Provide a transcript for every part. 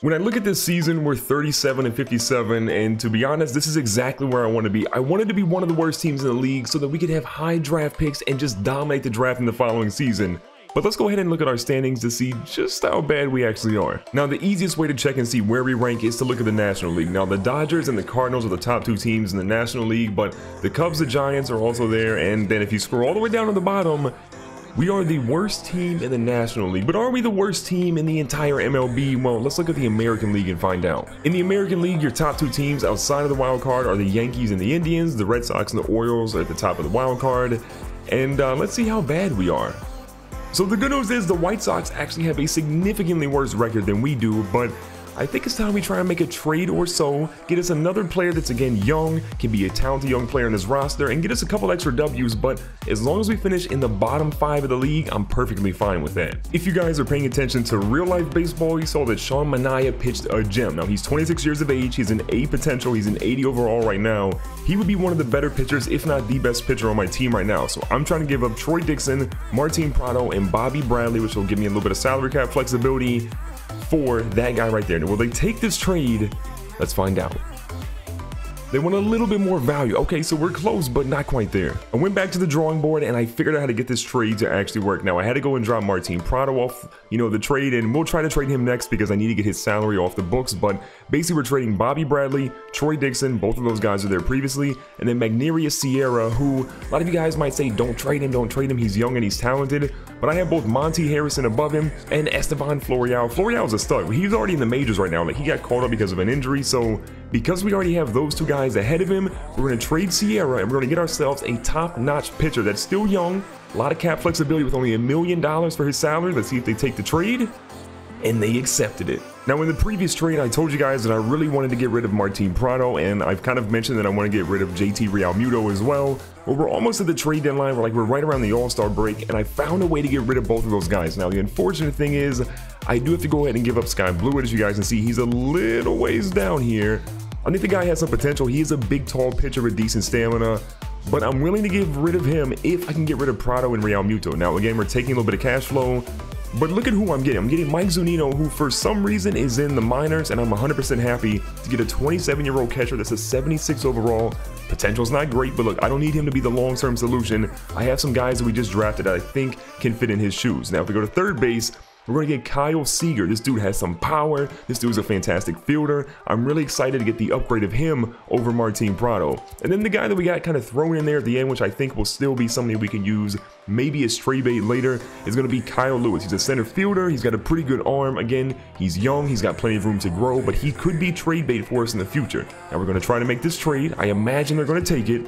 When I look at this season, we're 37 and 57, and to be honest, this is exactly where I want to be. I wanted to be one of the worst teams in the league so that we could have high draft picks and just dominate the draft in the following season. But let's go ahead and look at our standings to see just how bad we actually are. Now, the easiest way to check and see where we rank is to look at the National League. Now, the Dodgers and the Cardinals are the top two teams in the National League, but the Cubs, the Giants are also there, and then if you scroll all the way down to the bottom, we are the worst team in the National League. But are we the worst team in the entire MLB? Well, let's look at the American League and find out. In the American League, your top two teams outside of the wild card are the Yankees and the Indians. The Red Sox and the Orioles are at the top of the wild card. And let's see how bad we are. So the good news is the White Sox actually have a significantly worse record than we do, but I think it's time we try and make a trade or so, get us another player that's again young, can be a talented young player in this roster, and get us a couple extra W's, but as long as we finish in the bottom 5 of the league, I'm perfectly fine with that. If you guys are paying attention to real life baseball, you saw that Sean Manaea pitched a gem. Now he's 26 years of age, he's an A potential, he's an 80 overall right now. He would be one of the better pitchers, if not the best pitcher on my team right now. So I'm trying to give up Troy Dixon, Martin Prado, and Bobby Bradley, which will give me a little bit of salary cap flexibility for that guy right there. Now, will they take this trade? Let's find out. They want a little bit more value. Okay, so we're close, but not quite there. I went back to the drawing board and I figured out how to get this trade to actually work. Now, I had to go and drop Martin Prado off, the trade, and we'll try to trade him next because I need to get his salary off the books. But basically, we're trading Bobby Bradley, Troy Dixon, both of those guys were there previously, and then Magneuris Sierra, who a lot of you guys might say, don't trade him, he's young and he's talented. But I have both Monty Harrison above him and Esteban Florial. Florial's a stud. He's already in the majors right now. Like, he got called up because of an injury, so because we already have those two guys ahead of him, we're going to trade Sierra and we're going to get ourselves a top-notch pitcher that's still young, a lot of cap flexibility with only $1 million for his salary. Let's see if they take the trade. And they accepted it. Now, in the previous trade, I told you guys that I really wanted to get rid of Martin Prado, and I've kind of mentioned that I want to get rid of JT Realmuto as well. Well, we're almost at the trade deadline. We're right around the All-Star break, and I found a way to get rid of both of those guys. Now, the unfortunate thing is, I do have to go ahead and give up Sky Blue, as you guys can see. He's a little ways down here. I think the guy has some potential. He is a big, tall pitcher with decent stamina, but I'm willing to get rid of him if I can get rid of Prado and Realmuto. Now, again, we're taking a little bit of cash flow. But look at who I'm getting. I'm getting Mike Zunino, who for some reason is in the minors, and I'm 100% happy to get a 27-year-old catcher that's a 76 overall. Potential's not great, but look, I don't need him to be the long-term solution. I have some guys that we just drafted that I think can fit in his shoes. Now, if we go to third base, we're going to get Kyle Seager. This dude has some power. This dude's a fantastic fielder. I'm really excited to get the upgrade of him over Martin Prado. And then the guy that we got kind of thrown in there at the end, which I think will still be something we can use maybe as trade bait later, is going to be Kyle Lewis. He's a center fielder. He's got a pretty good arm. Again, he's young. He's got plenty of room to grow, but he could be trade bait for us in the future. Now, we're going to try to make this trade. I imagine they're going to take it.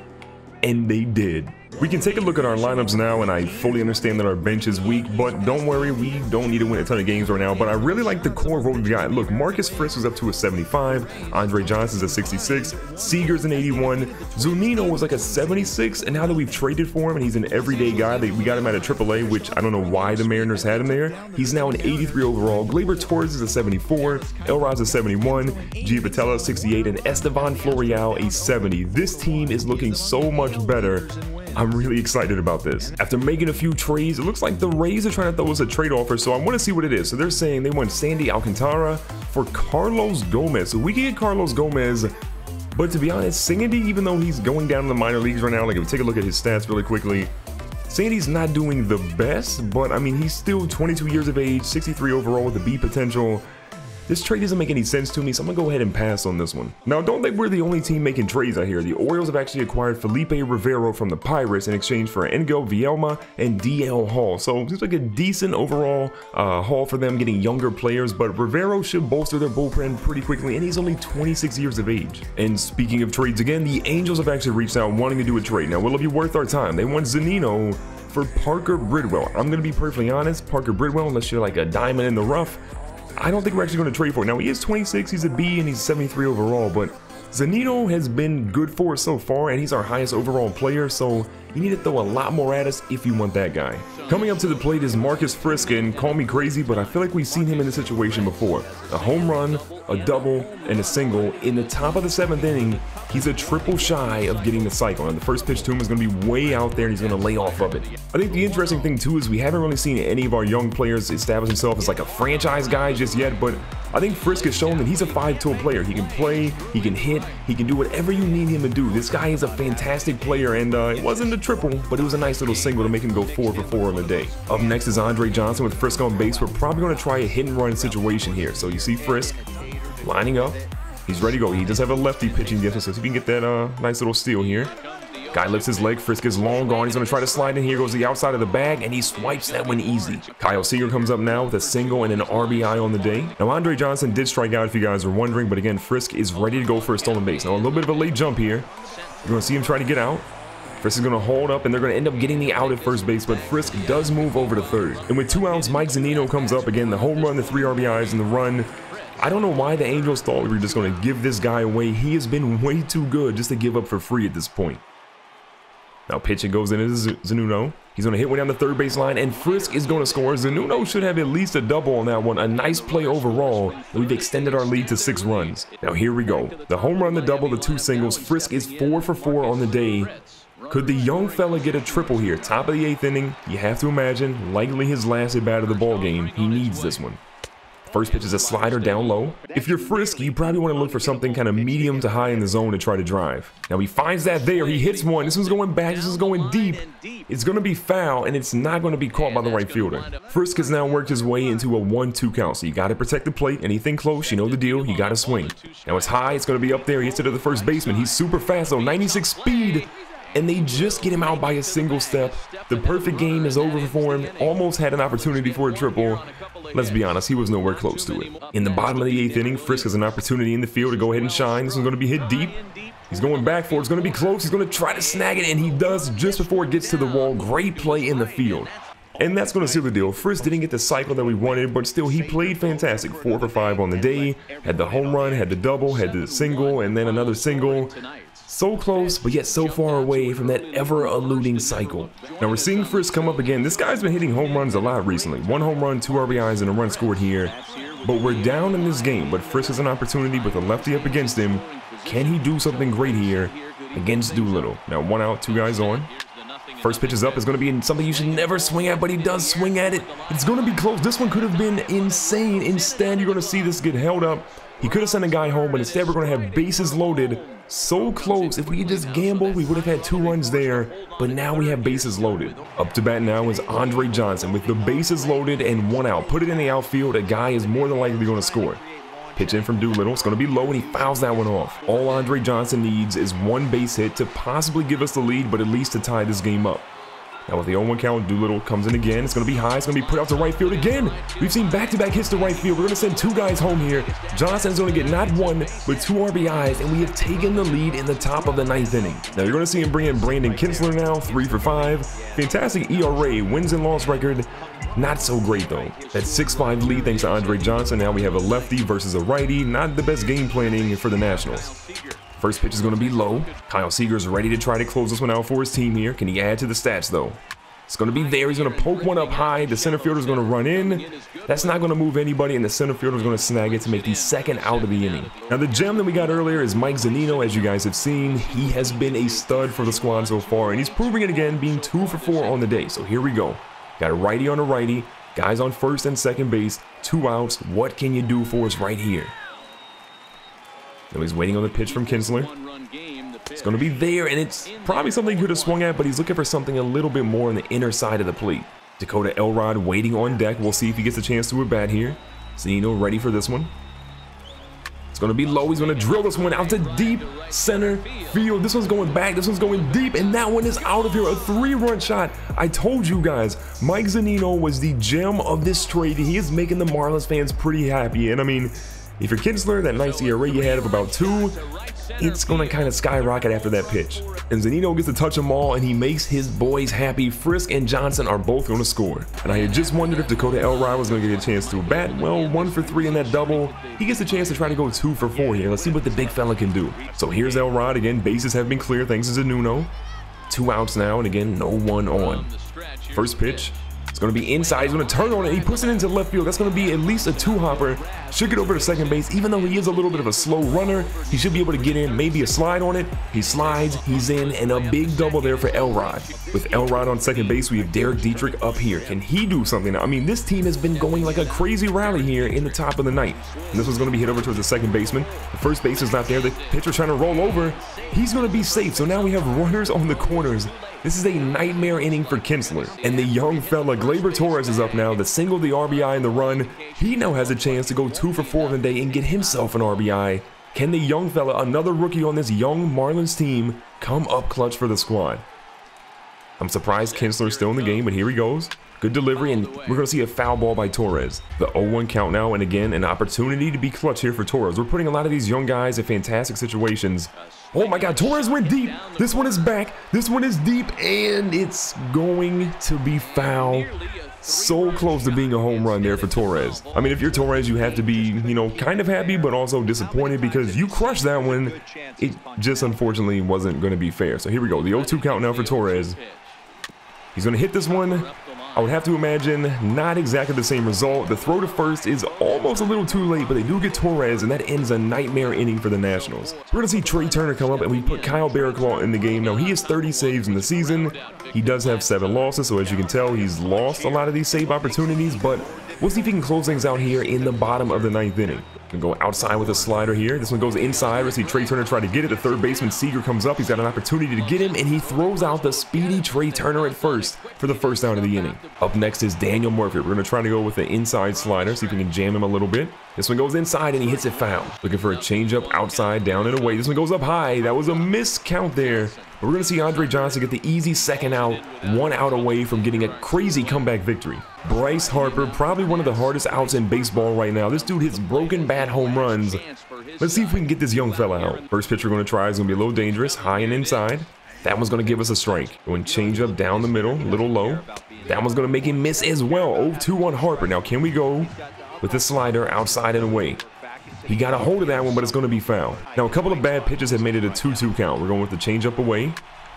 And they did. We can take a look at our lineups now, and I fully understand that our bench is weak, but don't worry, we don't need to win a ton of games right now. But I really like the core of what we've got. Look, Marcus Frisk was up to a 75, Andre Johnson's a 66, Seager's an 81, Zunino was like a 76, and now that we've traded for him and he's an everyday guy, we got him at a AAA, which I don't know why the Mariners had him there. He's now an 83 overall. Gleyber Torres is a 74, Elrod's a 71, Giavotella 68, and Esteban Florial a 70. This team is looking so much better. I'm really excited about this. After making a few trades, it looks like the Rays are trying to throw us a trade offer, so I want to see what it is. So they're saying they want Sandy Alcantara for Carlos Gomez. So we can get Carlos Gomez, but to be honest, Sandy, even though he's going down in the minor leagues right now, like if we take a look at his stats really quickly, Sandy's not doing the best, but I mean, he's still 22 years of age, 63 overall with a B potential. This trade doesn't make any sense to me, so I'm gonna go ahead and pass on this one. Now, don't think we're the only team making trades out here. The Orioles have actually acquired Felipe Rivero from the Pirates in exchange for Engel Vielma and DL Hall. So it seems like a decent overall haul for them, getting younger players, but Rivero should bolster their bullpen pretty quickly, and he's only 26 years of age. And speaking of trades again, the Angels have actually reached out wanting to do a trade. Now, will it be worth our time? They want Zunino for Parker Bridwell. I'm gonna be perfectly honest, Parker Bridwell, unless you're like a diamond in the rough, I don't think we're actually going to trade for it. Now, he is 26, he's a B, and he's 73 overall, but Zunino has been good for us so far, and he's our highest overall player, so You need to throw a lot more at us if you want that guy. Coming up to the plate is Marcus Frisk, and call me crazy, but I feel like we've seen him in this situation before. A home run, a double, and a single. In the top of the 7th inning, he's a triple shy of getting the cycle, and the first pitch to him is going to be way out there, and he's going to lay off of it. I think the interesting thing too is we haven't really seen any of our young players establish himself as like a franchise guy just yet, but I think Frisk has shown that he's a 5-tool player. He can play, he can hit, he can do whatever you need him to do. This guy is a fantastic player, and it wasn't a triple, but it was a nice little single to make him go 4 for 4 on the day. Up next is Andre Johnson with Frisk on base. We're probably going to try a hit and run situation here. So you see Frisk lining up. He's ready to go. He does have a lefty pitching against us, so if he can get that nice little steal here. Guy lifts his leg. Frisk is long gone. He's going to try to slide in here. Goes to the outside of the bag, and he swipes that one easy. Kyle Seager comes up now with a single and an RBI on the day. Now, Andre Johnson did strike out if you guys were wondering, but again, Frisk is ready to go for a stolen base. Now, a little bit of a late jump here. You're going to see him try to get out. Frisk is going to hold up, and they're going to end up getting the out at first base, but Frisk does move over to third. And with 2 outs, Mike Zunino comes up again. The home run, the 3 RBIs, and the run. I don't know why the Angels thought we were just going to give this guy away. He has been way too good just to give up for free at this point. Now pitching goes into Zunino. He's going to hit one down the third base line, and Frisk is going to score. Zunino should have at least a double on that one. A nice play overall, and we've extended our lead to 6 runs. Now here we go. The home run, the double, the 2 singles. Frisk is 4 for 4 on the day. Could the young fella get a triple here? Top of the 8th inning. You have to imagine, likely his last at bat of the ball game. He needs this one. First pitch is a slider down low. If you're Frisk, you probably want to look for something kind of medium to high in the zone to try to drive. Now he finds that there. He hits one. This one's going back. This is going deep. It's going to be foul, and it's not going to be caught by the right fielder. Frisk has now worked his way into a 1-2 count, so you got to protect the plate. Anything close, you know the deal. You got to swing. Now it's high. It's going to be up there. He hits it to the first baseman. He's super fast, though. 96 speed. And they just get him out by a single step. The perfect game is over for him. Almost had an opportunity for a triple. Let's be honest, he was nowhere close to it. In the bottom of the 8th inning, Frisk has an opportunity in the field to go ahead and shine. This one's going to be hit deep. He's going back for it. It's going to be close. He's going to try to snag it, and he does just before it gets to the wall. Great play in the field. And that's going to seal the deal. Frisk didn't get the cycle that we wanted, but still he played fantastic. 4 for 5 on the day. Had the home run, had the double, had the single, and then another single. So close, but yet so far away from that ever-eluding cycle. Now we're seeing Frisk come up again. This guy's been hitting home runs a lot recently. 1 home run, 2 RBIs, and a run scored here. But we're down in this game, but Frisk has an opportunity with a lefty up against him. Can he do something great here against Doolittle? Now 1 out, 2 guys on. First pitch is up. It's going to be something you should never swing at, but he does swing at it. It's going to be close. This one could have been insane. Instead, you're going to see this get held up. He could have sent a guy home, but instead we're going to have bases loaded. So close. If we had just gambled, we would have had 2 runs there, but now we have bases loaded. Up to bat now is Andre Johnson with the bases loaded and 1 out. Put it in the outfield. A guy is more than likely going to score. Pitch in from Doolittle. It's going to be low, and he fouls that one off. All Andre Johnson needs is 1 base hit to possibly give us the lead, but at least to tie this game up. Now with the 0-1 count, Doolittle comes in again. It's going to be high. It's going to be put out to right field again. We've seen back-to-back hits to right field. We're going to send 2 guys home here. Johnson's going to get not 1, but 2 RBIs, and we have taken the lead in the top of the 9th inning. Now you're going to see him bring in Brandon Kinsler now, 3 for 5. Fantastic ERA, wins and loss record. Not so great though. That 6-5 lead thanks to Andre Johnson. Now we have a lefty versus a righty. Not the best game planning for the Nationals. First pitch is going to be low. Kyle Seager's ready to try to close this one out for his team here. Can he add to the stats though? It's going to be there. He's going to poke one up high. The center fielder's going to run in. That's not going to move anybody, and the center fielder's going to snag it to make the 2nd out of the inning. Now the gem that we got earlier is Mike Zunino. As you guys have seen, he has been a stud for the squad so far, and he's proving it again, being 2 for 4 on the day. So here we go. Got a righty on a righty. Guys on first and second base. 2 outs. What can you do for us right here? Now he's waiting on the pitch from Kinsler. It's going to be there, and it's probably something he could have swung at, but he's looking for something a little bit more on the inner side of the plate. Dakota Elrod waiting on deck. We'll see if he gets a chance to at bat here. Zunino ready for this one. It's going to be low. He's going to drill this one out to deep center field. This one's going back. This one's going deep, and that one is out of here. A 3-run shot. I told you guys, Mike Zunino was the gem of this trade. He is making the Marlins fans pretty happy, and I mean, if you're Kinsler, that nice ERA you had of about 2, it's going to kind of skyrocket after that pitch. And Zunino gets to touch them all, and he makes his boys happy. Frisk and Johnson are both going to score. And I had just wondered if Dakota Elrod was going to get a chance to bat. Well, 1 for 3 in that double. He gets a chance to try to go 2 for 4 here. Let's see what the big fella can do. So here's Elrod again. Bases have been clear thanks to Zunino. 2 outs now, and again, no one on. First pitch. It's going to be inside. He's going to turn on it. He puts it into left field. That's going to be at least a 2-hopper. Should get over to second base. Even though he is a little bit of a slow runner, he should be able to get in. Maybe a slide on it. He slides. He's in. And a big double there for Elrod. With Elrod on second base, we have Derek Dietrich up here. Can he do something? I mean, this team has been going like a crazy rally here in the top of the ninth. And this one's going to be hit over towards the second baseman. The first base is not there. The pitcher trying to roll over. He's going to be safe. So now we have runners on the corners. This is a nightmare inning for Kinsler. And the young fella, Gleyber Torres, is up now. The single, the RBI, and the run. He now has a chance to go 2 for 4 on the day and get himself an RBI. Can the young fella, another rookie on this young Marlins team, come up clutch for the squad? I'm surprised Kinsler's still in the game, but here he goes. Good delivery, and we're going to see a foul ball by Torres. The 0-1 count now, and again, an opportunity to be clutch here for Torres. We're putting a lot of these young guys in fantastic situations. Oh my God, Torres went deep. This one is back. This one is deep, and it's going to be foul. So close to being a home run there for Torres. I mean, if you're Torres, you have to be, you know, kind of happy, but also disappointed because you crushed that one. It just unfortunately wasn't going to be fair. So here we go. The 0-2 count now for Torres. He's going to hit this one. I would have to imagine not exactly the same result. The throw to first is almost a little too late, but they do get Torres, and that ends a nightmare inning for the Nationals. We're going to see Trey Turner come up, and we put Kyle Barraclough in the game. Now, he has 30 saves in the season. He does have 7 losses, so as you can tell, he's lost a lot of these save opportunities, but we'll see if he can close things out here in the bottom of the 9th inning. Can go outside with a slider here. This one goes inside. We'll see Trey Turner try to get it. The third baseman Seager comes up. He's got an opportunity to get him, and he throws out the speedy Trey Turner at first for the first out of the inning. Up next is Daniel Murphy. We're going to try to go with the inside slider, see if we can jam him a little bit. This one goes inside, and he hits it foul. Looking for a changeup outside, down and away. This one goes up high. That was a missed count there. But we're going to see Andre Johnson get the easy second out, 1 out away from getting a crazy comeback victory. Bryce Harper, probably one of the hardest outs in baseball right now. This dude hits broken bat home runs. Let's see if we can get this young fella out. First pitch we're going to try is going to be a little dangerous, high and inside. That one's going to give us a strike. Going change up down the middle, a little low. That one's going to make him miss as well. 0-2 on Harper. Now can we go with the slider outside and away? He got a hold of that one, but it's going to be foul. Now, a couple of bad pitches have made it a 2-2 count. We're going with the changeup away.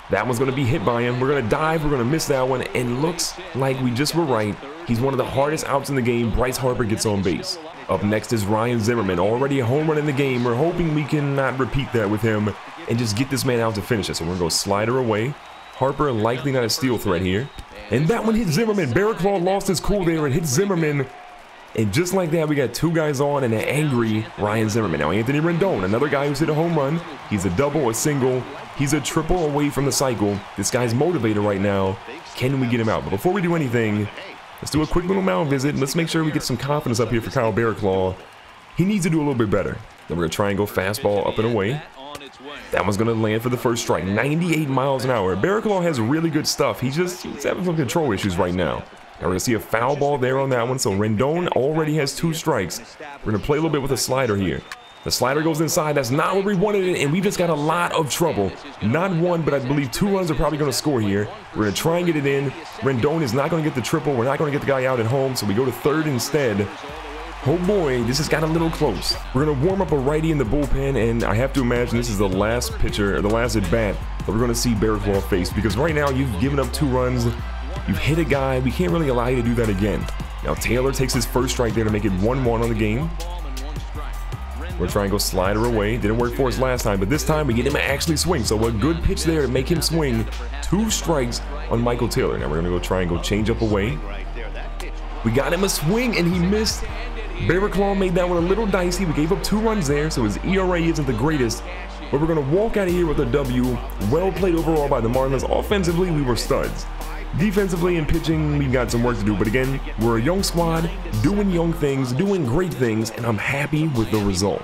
That one's going to be hit by him. We're going to dive. We're going to miss that one. And looks like we just were right. He's one of the hardest outs in the game. Bryce Harper gets on base. Up next is Ryan Zimmerman. Already a home run in the game. We're hoping we can not repeat that with him and just get this man out to finish it. So we're going to go slider away. Harper likely not a steal threat here. And that one hit Zimmerman. Barraclough lost his cool there and hit Zimmerman. And just like that, we got 2 guys on and an angry Ryan Zimmerman. Now, Anthony Rendon, another guy who's hit a home run. He's a double, a single. He's a triple away from the cycle. This guy's motivated right now. Can we get him out? But before we do anything, let's do a quick little mound visit. Let's make sure we get some confidence up here for Kyle Barraclough. He needs to do a little bit better. Then we're going to try and go fastball up and away. That one's going to land for the first strike. 98 miles an hour. Barraclough has really good stuff. He's having some control issues right now. Now we're going to see a foul ball there on that one. So Rendon already has 2 strikes. We're going to play a little bit with a slider here. The slider goes inside. That's not where we wanted it, and we just got a lot of trouble. Not 1, but I believe 2 runs are probably going to score here. We're going to try and get it in. Rendon is not going to get the triple. We're not going to get the guy out at home, so we go to third instead. Oh boy, this has got a little close. We're going to warm up a righty in the bullpen, and I have to imagine this is the last pitcher, or the last at bat that we're going to see Barraclough face, because right now you've given up 2 runs. You've hit a guy. We can't really allow you to do that again. Now Taylor takes his first strike there to make it 1-1 on the game. We're trying to go slider away. Didn't work for us last time, but this time we get him to actually swing. So a good pitch there to make him swing. 2 strikes on Michael Taylor. Now we're going to go try and go change up away. We got him a swing, and he missed. Barraclough made that one a little dicey. We gave up 2 runs there, so his ERA isn't the greatest. But we're going to walk out of here with a W. Well played overall by the Marlins. Offensively, we were studs. Defensively and pitching, we've got some work to do. But again, we're a young squad, doing young things, doing great things, and I'm happy with the result.